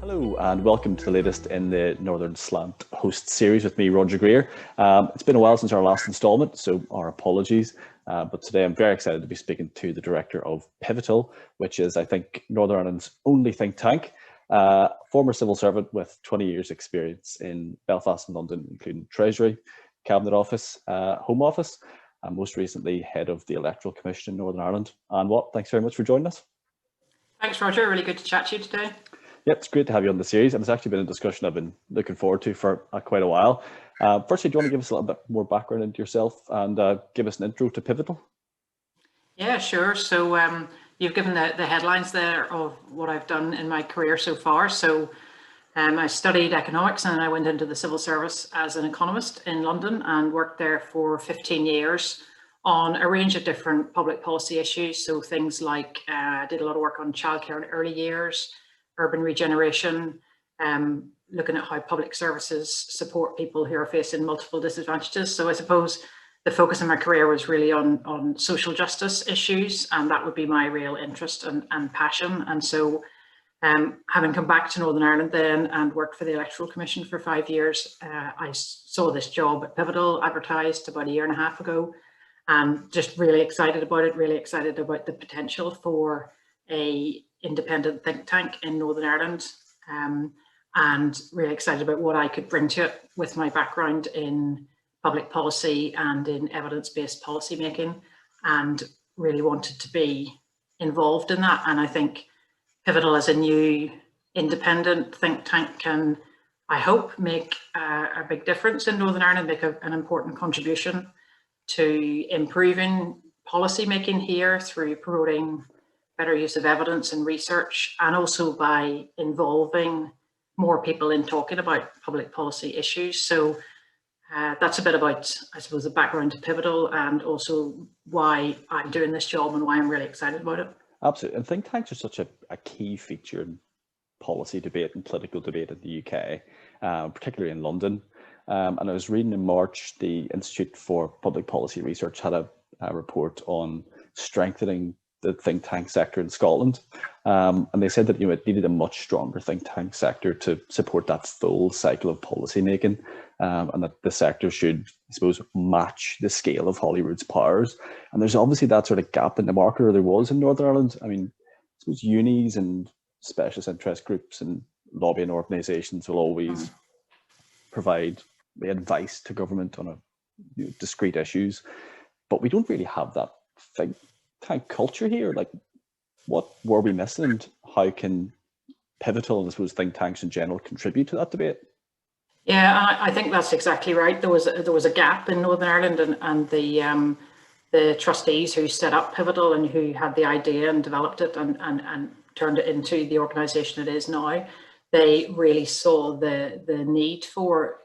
Hello and welcome to the latest in the Northern Slant Hosts series with me, Roger Greer. It's been a while since our last instalment, so our apologies. But today I'm very excited to be speaking to the director of Pivotal, which is, I think, Northern Ireland's only think tank. Former civil servant with 20 years experience in Belfast and London, including Treasury, Cabinet Office, Home Office, and most recently head of the Electoral Commission in Northern Ireland. And thanks very much for joining us. Thanks, Roger. Really good to chat to you today. Yeah, it's great to have you on the series, and it's actually been a discussion I've been looking forward to for quite a while. Firstly, do you want to give us a little bit more background into yourself and give us an intro to Pivotal? Yeah, sure. So you've given the headlines there of what I've done in my career so far. So I studied economics and I went into the civil service as an economist in London and worked there for 15 years on a range of different public policy issues. So things like I did a lot of work on childcare in early years, urban regeneration, looking at how public services support people who are facing multiple disadvantages. So I suppose the focus of my career was really on social justice issues, and that would be my real interest and passion. And so having come back to Northern Ireland then and worked for the Electoral Commission for 5 years, I saw this job at Pivotal advertised about a year and a half ago, and just really excited about it, really excited about the potential for a independent think tank in Northern Ireland, and really excited about what I could bring to it with my background in public policy and in evidence-based policy making, and really wanted to be involved in that. And I think Pivotal as a new independent think tank can, I hope, make a big difference in Northern Ireland, make an important contribution to improving policy making here through promoting better use of evidence and research, and also by involving more people in talking about public policy issues. So that's a bit about, I suppose, the background to Pivotal and also why I'm doing this job and why I'm really excited about it. Absolutely. And think tanks are such a key feature in policy debate and political debate in the UK, particularly in London. And I was reading in March, the Institute for Public Policy Research had a report on strengthening the think tank sector in Scotland, and they said that it needed a much stronger think tank sector to support that full cycle of policy making, and that the sector should, I suppose, match the scale of Holyrood's powers. And there's obviously that sort of gap in the market, or there was in Northern Ireland. I mean, I suppose unis and specialist interest groups and lobbying organisations will always provide advice to government on discrete issues, but we don't really have that think tank culture here. Like, what were we missing, and how can Pivotal and I suppose think tanks in general contribute to that debate? Yeah, I think that's exactly right. There was a gap in Northern Ireland, and the trustees who set up Pivotal and who had the idea and developed it and turned it into the organisation it is now, they really saw the need for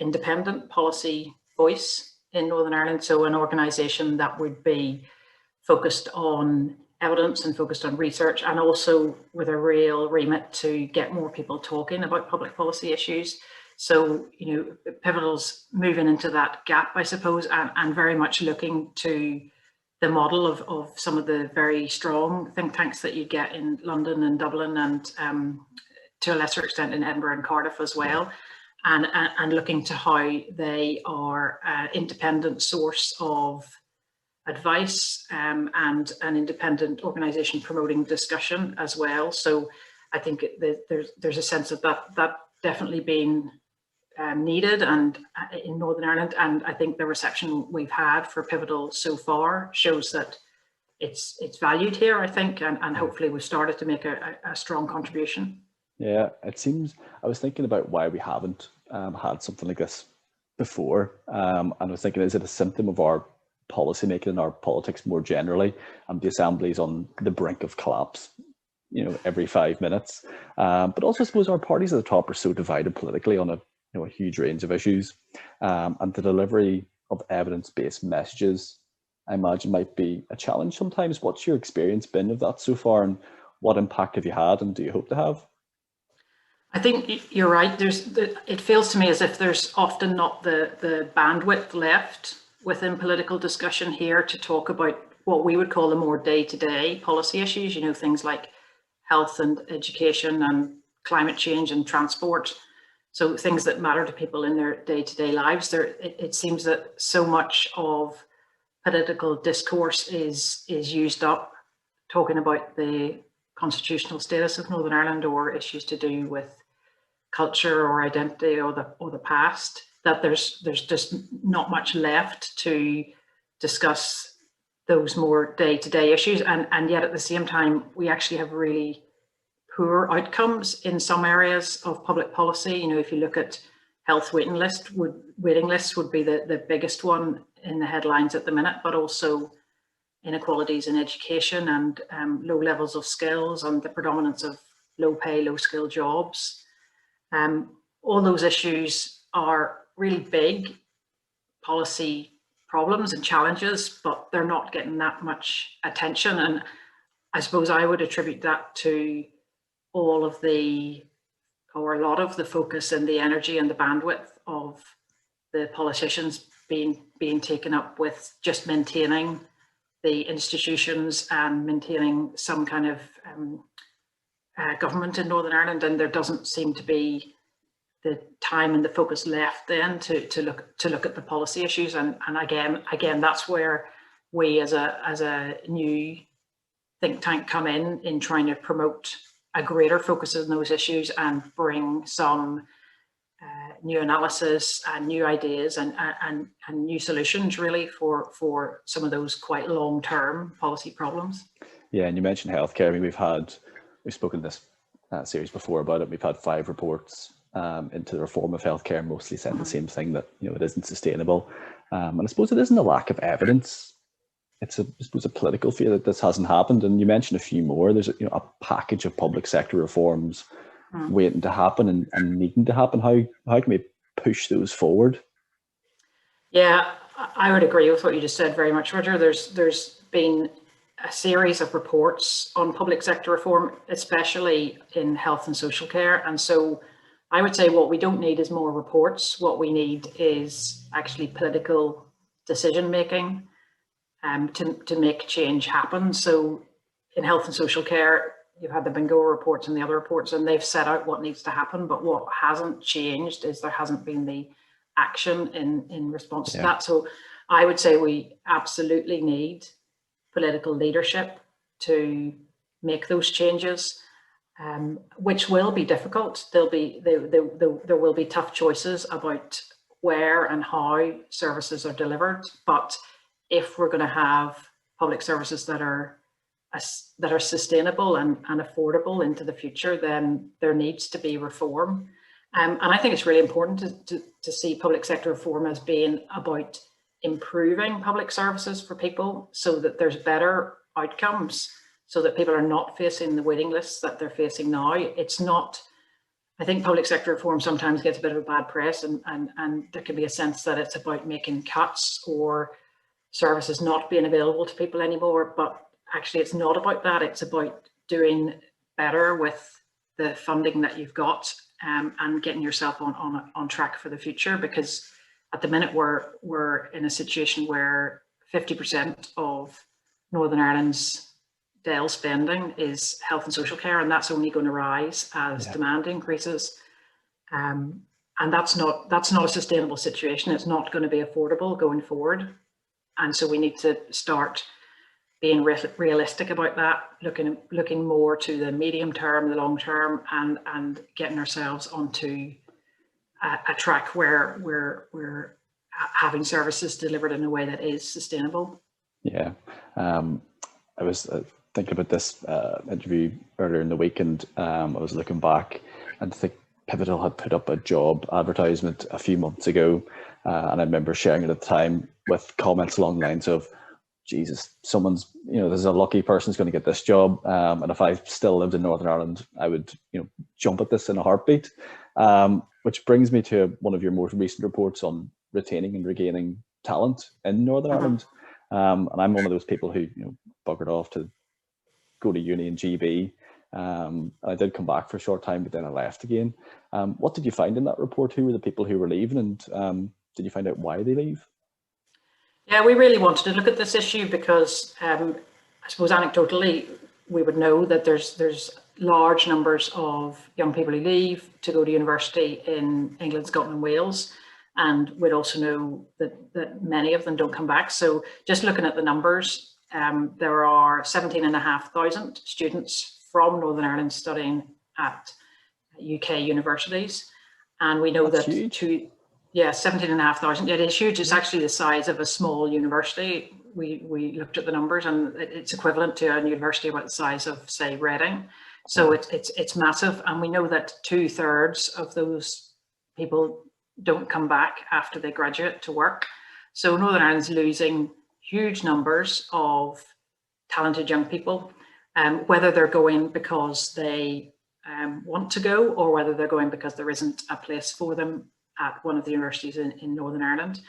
independent policy voice in Northern Ireland. So an organisation that would be focused on evidence and focused on research, and also with a real remit to get more people talking about public policy issues. So, Pivotal's moving into that gap, I suppose, and very much looking to the model of some of the very strong think tanks that you get in London and Dublin, and to a lesser extent in Edinburgh and Cardiff as well, and looking to how they are an independent source of advice, and an independent organisation promoting discussion as well. So I think there's a sense of that definitely being needed and in Northern Ireland, and I think the reception we've had for Pivotal so far shows that it's valued here, I think, and hopefully we've started to make a strong contribution. Yeah, it seems, I was thinking about why we haven't had something like this before, and I was thinking, is it a symptom of our policy making and our politics more generally, and the Assembly's on the brink of collapse every 5 minutes, but also I suppose our parties at the top are so divided politically on a huge range of issues, and the delivery of evidence-based messages, I imagine, might be a challenge sometimes. What's your experience been of that so far, and what impact have you had, and do you hope to have? I think you're right. It feels to me as if there's often not the bandwidth left within political discussion here to talk about what we would call the more day-to-day policy issues, things like health and education and climate change and transport. So things that matter to people in their day-to-day lives. It seems that so much of political discourse is used up talking about the constitutional status of Northern Ireland or issues to do with culture or identity or the past, that there's just not much left to discuss those more day-to-day issues, and yet at the same time we actually have really poor outcomes in some areas of public policy. You know, if you look at health waiting lists would be the biggest one in the headlines at the minute, but also inequalities in education and low levels of skills and the predominance of low pay, low skill jobs. All those issues are really big policy problems and challenges, but they're not getting that much attention. And I suppose I would attribute that to all of the, or a lot of the focus and the energy and the bandwidth of the politicians being taken up with just maintaining the institutions and maintaining some kind of government in Northern Ireland, and there doesn't seem to be the time and the focus left then to look at the policy issues. And again, that's where we as a new think tank come in trying to promote a greater focus on those issues and bring some new analysis and new ideas and new solutions really for some of those quite long-term policy problems. Yeah, and you mentioned healthcare. I mean, we've spoken this series before about it. We've had 5 reports into the reform of healthcare, mostly saying the same thing, that it isn't sustainable. And I suppose it isn't a lack of evidence. It's I suppose a political fear that this hasn't happened. And you mentioned a few more. There's a package of public sector reforms waiting to happen and needing to happen. How can we push those forward? Yeah, I would agree with what you just said very much, Roger. There's been a series of reports on public sector reform, especially in health and social care. And so I would say what we don't need is more reports. What we need is actually political decision making to make change happen. So in health and social care, you've had the bingo reports and the other reports, and they've set out what needs to happen. But what hasn't changed is there hasn't been the action in response to that. So I would say we absolutely need political leadership to make those changes, which will be difficult. There will be tough choices about where and how services are delivered. But if we're going to have public services that are sustainable and affordable into the future, then there needs to be reform. And I think it's really important to see public sector reform as being about improving public services for people so that there's better outcomes, so that people are not facing the waiting lists that they're facing now. It's not, I think public sector reform sometimes gets a bit of a bad press, and there can be a sense that it's about making cuts or services not being available to people anymore. But actually it's not about that. It's about doing better with the funding that you've got, and getting yourself on track for the future. Because at the minute we're in a situation where 50% of Northern Ireland's DEL spending is health and social care, and that's only going to rise as demand increases. And that's not a sustainable situation. It's not going to be affordable going forward. And so we need to start being realistic about that, looking more to the medium term, the long term, and getting ourselves onto a track where we're having services delivered in a way that is sustainable. Yeah, I was thinking about this interview earlier in the week, and I was looking back, and I think Pivotal had put up a job advertisement a few months ago, and I remember sharing it at the time with comments along the lines of, Jesus, someone's, there's a lucky person's going to get this job. And if I still lived in Northern Ireland, I would, jump at this in a heartbeat. Which brings me to one of your most recent reports on retaining and regaining talent in Northern Ireland. And I'm one of those people who, buggered off to go to uni in GB. I did come back for a short time, but then I left again. What did you find in that report? Who were the people who were leaving, and did you find out why they leave? Yeah, we really wanted to look at this issue because I suppose anecdotally we would know that there's large numbers of young people who leave to go to university in England, Scotland and Wales. And we'd also know that many of them don't come back. So just looking at the numbers, there are 17,500 students from Northern Ireland studying at UK universities. And we know That's that huge. 17,500. It is huge. It's actually the size of a small university. We looked at the numbers, and it's equivalent to a university about the size of, say, Reading. So it's massive. And we know that 2/3 of those people don't come back after they graduate to work. So Northern Ireland's losing huge numbers of talented young people, whether they're going because they want to go, or whether they're going because there isn't a place for them at one of the universities in Northern Ireland.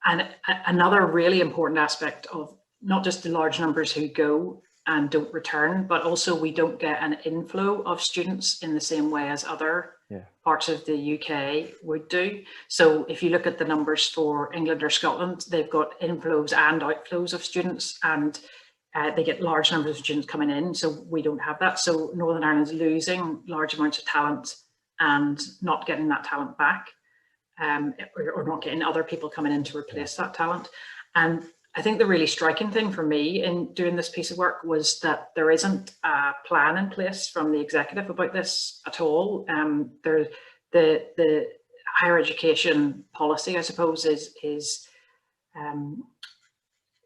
And another really important aspect of not just the large numbers who go and don't return, but also we don't get an inflow of students in the same way as other parts of the UK would do. So if you look at the numbers for England or Scotland, they've got inflows and outflows of students, and they get large numbers of students coming in. So we don't have that. So Northern Ireland's losing large amounts of talent and not getting that talent back, or not getting other people coming in to replace that talent. And I think the really striking thing for me in doing this piece of work was that there isn't a plan in place from the executive about this at all. The higher education policy, I suppose, is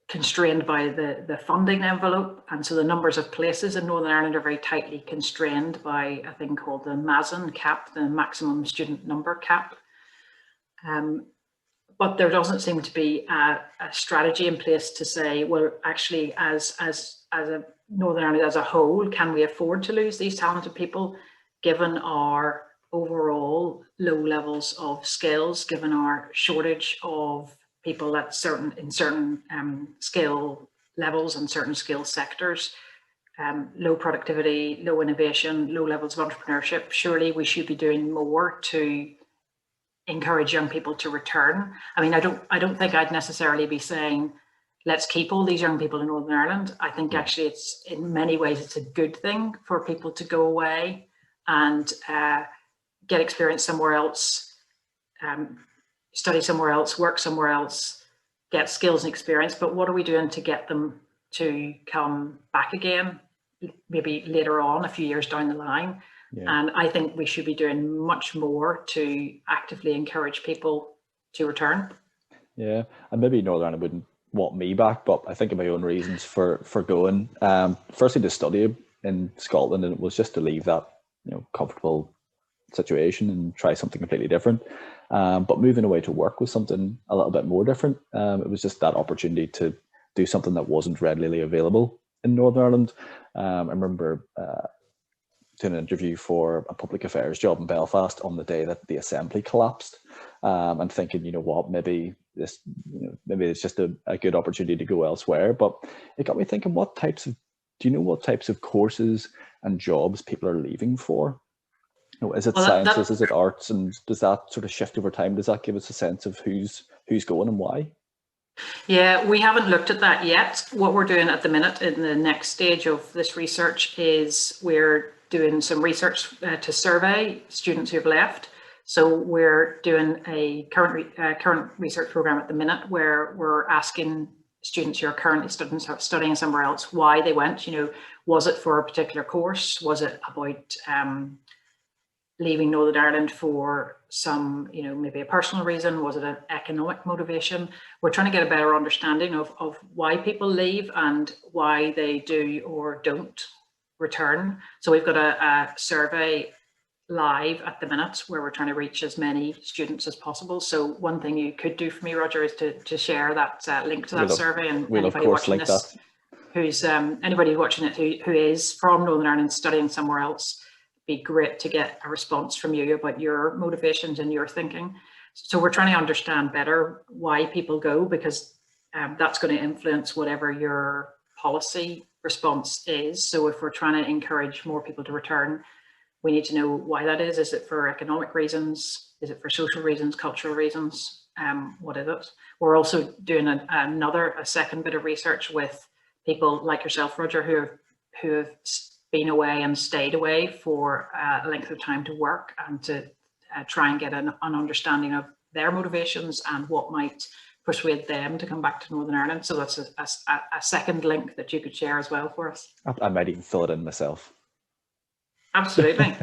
constrained by the funding envelope, and so the numbers of places in Northern Ireland are very tightly constrained by a thing called the MASN cap, the maximum student number cap. But there doesn't seem to be a strategy in place to say, well, actually, as a Northern Ireland as a whole, can we afford to lose these talented people, given our overall low levels of skills, given our shortage of people at certain skill levels and certain skill sectors, low productivity, low innovation, low levels of entrepreneurship. Surely we should be doing more to encourage young people to return. I mean, I don't think I'd necessarily be saying, let's keep all these young people in Northern Ireland. I think actually it's, in many ways, it's a good thing for people to go away and get experience somewhere else, study somewhere else, work somewhere else, get skills and experience. But what are we doing to get them to come back again, maybe later on, a few years down the line? And I think we should be doing much more to actively encourage people to return. Yeah, and maybe Northern Ireland wouldn't want me back, but I think of my own reasons for going. Firstly, to study in Scotland, and it was just to leave that comfortable situation and try something completely different. But moving away to work was something a little bit more different. It was just that opportunity to do something that wasn't readily available in Northern Ireland. I remember doing an interview for a public affairs job in Belfast on the day that the Assembly collapsed, and thinking, maybe this, maybe it's just a good opportunity to go elsewhere. But it got me thinking, what types of courses and jobs people are leaving for? Is it sciences? Is it arts? And does that sort of shift over time? Does that give us a sense of who's going and why? Yeah, we haven't looked at that yet. What we're doing at the minute in the next stage of this research is we're doing some research to survey students who've left. So we're doing a current research program at the minute where we're asking students who are currently studying somewhere else why they went. Was it for a particular course? Was it about leaving Northern Ireland for some, maybe a personal reason? Was it an economic motivation? We're trying to get a better understanding of why people leave and why they do or don't return. So we've got a survey live at the minute where we're trying to reach as many students as possible. So one thing you could do for me, Roger, is to share that link to that survey, and anybody watching this anybody watching it who is from Northern Ireland studying somewhere else, be great to get a response from you about your motivations and your thinking. So we're trying to understand better why people go, because that's going to influence whatever your policy response is. So if we're trying to encourage more people to return, we need to know why that is. Is it for economic reasons? Is it for social reasons, cultural reasons? What is it? We're also doing a second bit of research with people like yourself, Roger, who have been away and stayed away for a length of time to work, and to try and get an understanding of their motivations and what might persuade them to come back to Northern Ireland. So that's a second link that you could share as well for us. I might even fill it in myself. Absolutely.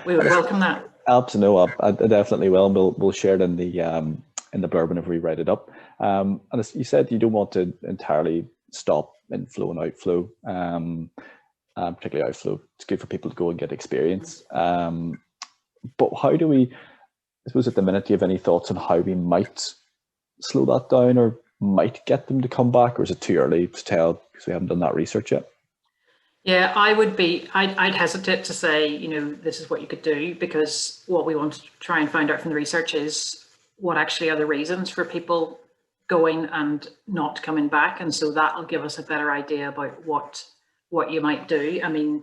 We would welcome that. Absolutely, I definitely will. We'll share it in the bourbon if we write it up. And as you said, you don't want to entirely stop inflow and outflow, particularly outflow. It's good for people to go and get experience. But how do we, I suppose at the minute, do you have any thoughts on how we might slow that down or might get them to come back, or is it too early to tell because we haven't done that research yet? Yeah, I'd hesitate to say, you know, this is what you could do, because what we want to try and find out from the research is what actually are the reasons for people going and not coming back. And so that'll give us a better idea about what you might do. I mean,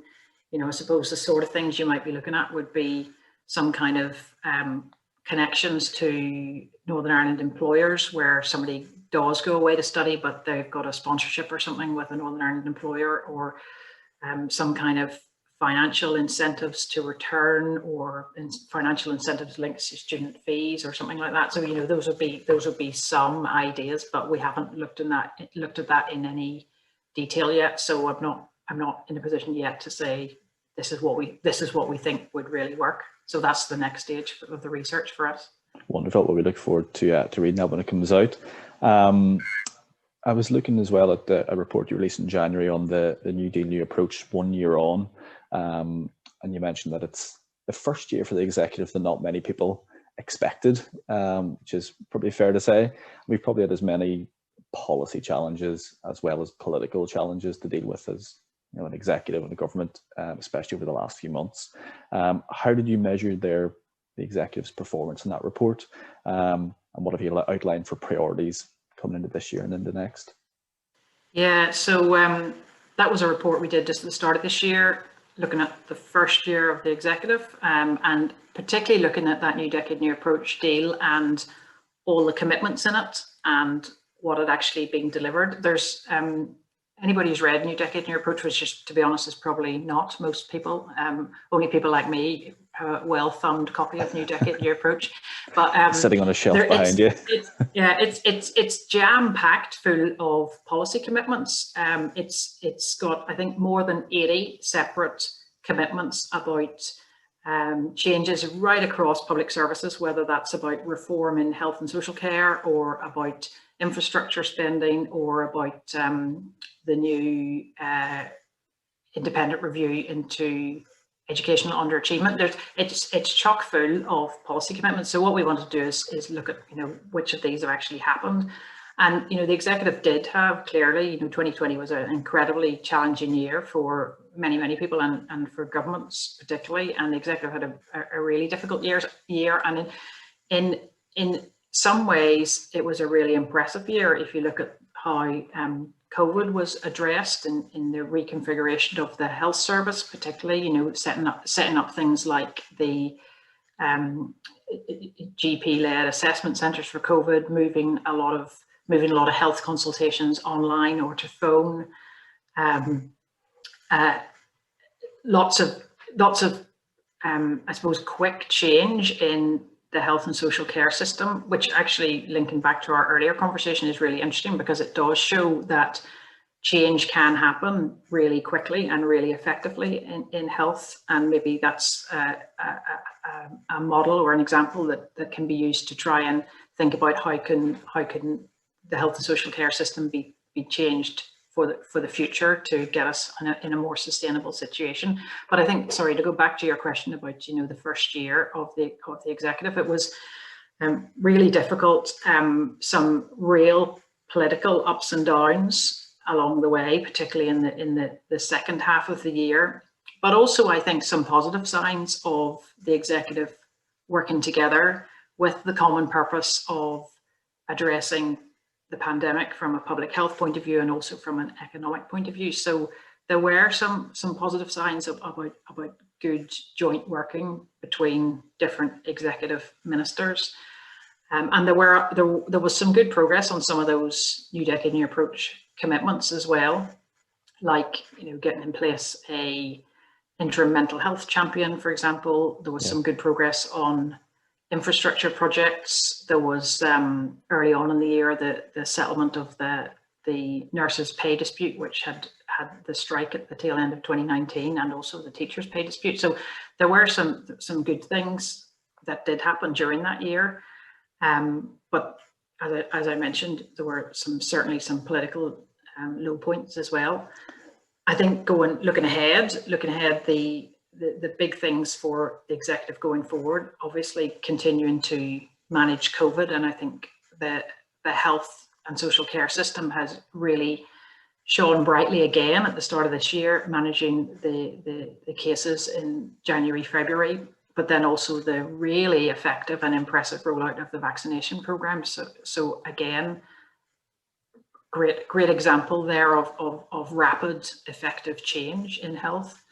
you know, I suppose the sort of things you might be looking at would be some kind of connections to Northern Ireland employers, where somebody does go away to study, but they've got a sponsorship or something with a Northern Ireland employer, or some kind of financial incentives to return, or financial incentives linked to student fees or something like that. So, you know, those would be some ideas, but we haven't looked at that in any detail yet. So I'm not in a position yet to say this is what we think would really work. So that's the next stage of the research for us. Wonderful. Well, we look forward to reading that when it comes out. I was looking as well at a report you released in January on the New Deal, New Approach 1 year on. And you mentioned that it's the first year for the executive that not many people expected, which is probably fair to say. We've probably had as many policy challenges as well as political challenges to deal with as, you know, an executive and a government, especially over the last few months. How did you measure the executive's performance in that report? And what have you outlined for priorities coming into this year and into next? Yeah, so that was a report we did just at the start of this year, looking at the first year of the executive, and particularly looking at that New Decade, New Approach deal and all the commitments in it and what had actually been delivered. There's anybody who's read New Decade, New Approach, which, just to be honest, is probably not most people. Only people like me have a well-thumbed copy of New Decade, New Approach. But sitting on a shelf behind you. It's jam-packed full of policy commitments. It's got, I think, more than 80 separate commitments about changes right across public services, whether that's about reform in health and social care, or about infrastructure spending, or about the new independent review into educational underachievement. It's chock full of policy commitments. So what we want to do is look at, you know, which of these have actually happened. And, you know, the executive did have, clearly, you know, 2020 was an incredibly challenging year for many people, and for governments particularly. And the executive had a really difficult year. And in some ways, it was a really impressive year if you look at how COVID was addressed in the reconfiguration of the health service, particularly, you know, setting up things like the GP-led assessment centres for COVID, moving a lot of health consultations online or to phone. Lots of I suppose quick change in the health and social care system, which actually, linking back to our earlier conversation, is really interesting, because it does show that change can happen really quickly and really effectively in health. And maybe that's a model or an example that can be used to try and think about how can the health and social care system be changed for the future to get us in a more sustainable situation. But I think, sorry, to go back to your question about, you know, the first year of the executive, it was really difficult. Some real political ups and downs along the way, particularly in the second half of the year. But also, I think, some positive signs of the executive working together with the common purpose of addressing the pandemic from a public health point of view and also from an economic point of view. So there were some positive signs about good joint working between different executive ministers. And there was some good progress on some of those New Decade, New Approach commitments as well. like, you know, getting in place a interim mental health champion, for example. There was some good progress on infrastructure projects. There was early on in the year the settlement of the nurses' pay dispute, which had the strike at the tail end of 2019, and also the teachers' pay dispute. So there were some good things that did happen during that year. But as I mentioned, there were certainly some political low points as well. I think looking ahead, the big things for the executive going forward, obviously continuing to manage COVID, and I think that the health and social care system has really shone brightly again at the start of this year, managing the cases in January, February, but then also the really effective and impressive rollout of the vaccination program. So again, great example there of rapid, effective change in health.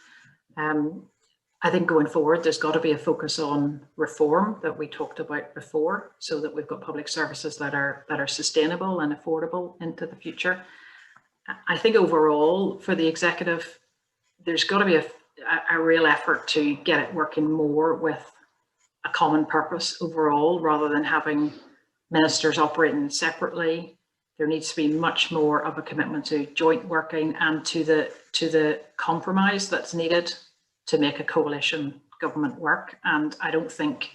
I think going forward, there's got to be a focus on reform that we talked about before, so that we've got public services that are sustainable and affordable into the future. I think overall for the executive, there's got to be a real effort to get it working more with a common purpose overall, rather than having ministers operating separately. There needs to be much more of a commitment to joint working and to the compromise that's needed to make a coalition government work. And I don't think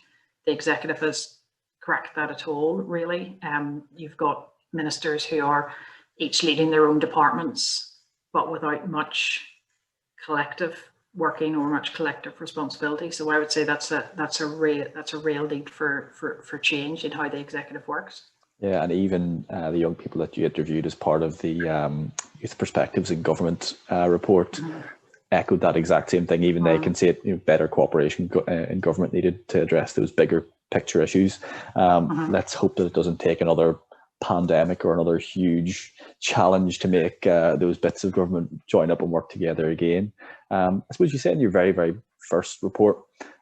the executive has cracked that at all, really. You've got ministers who are each leading their own departments, but without much collective working or much collective responsibility. So I would say that's a real need for change in how the executive works. Yeah, and even the young people that you interviewed as part of the Youth Perspectives in Government report echoed that exact same thing. Even they can see it, better cooperation in government needed to address those bigger picture issues. Let's hope that it doesn't take another pandemic or another huge challenge to make those bits of government join up and work together again. I suppose you said in your very, very first report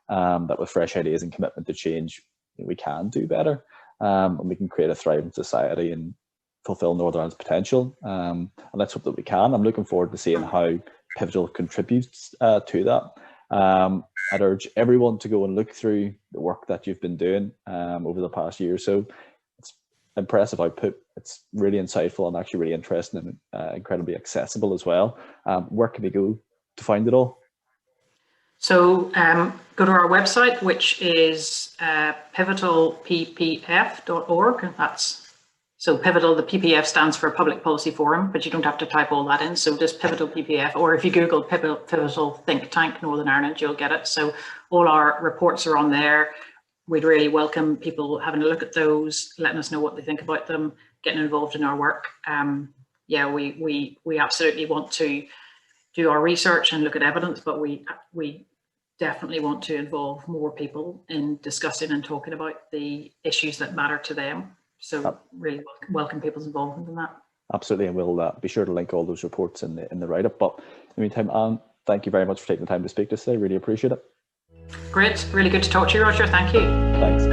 that with fresh ideas and commitment to change, we can do better. And we can create a thriving society and fulfill Northern Ireland's potential. And let's hope that we can. I'm looking forward to seeing how Pivotal contributes to that. I'd urge everyone to go and look through the work that you've been doing over the past year or so. It's impressive output. It's really insightful and actually really interesting and incredibly accessible as well. Where can we go to find it all? So go to our website, which is pivotalppf.org. So Pivotal, the PPF stands for Public Policy Forum, but you don't have to type all that in. So just Pivotal PPF, or if you Google Pivotal Think Tank Northern Ireland, you'll get it. So all our reports are on there. We'd really welcome people having a look at those, letting us know what they think about them, getting involved in our work. Yeah, we absolutely want to do our research and look at evidence, but we definitely want to involve more people in discussing and talking about the issues that matter to them. So really welcome people's involvement in that. Absolutely, and we'll be sure to link all those reports in the write-up. But in the meantime, Anne, thank you very much for taking the time to speak to us today. Really appreciate it. Great, really good to talk to you, Roger. Thank you. Thanks.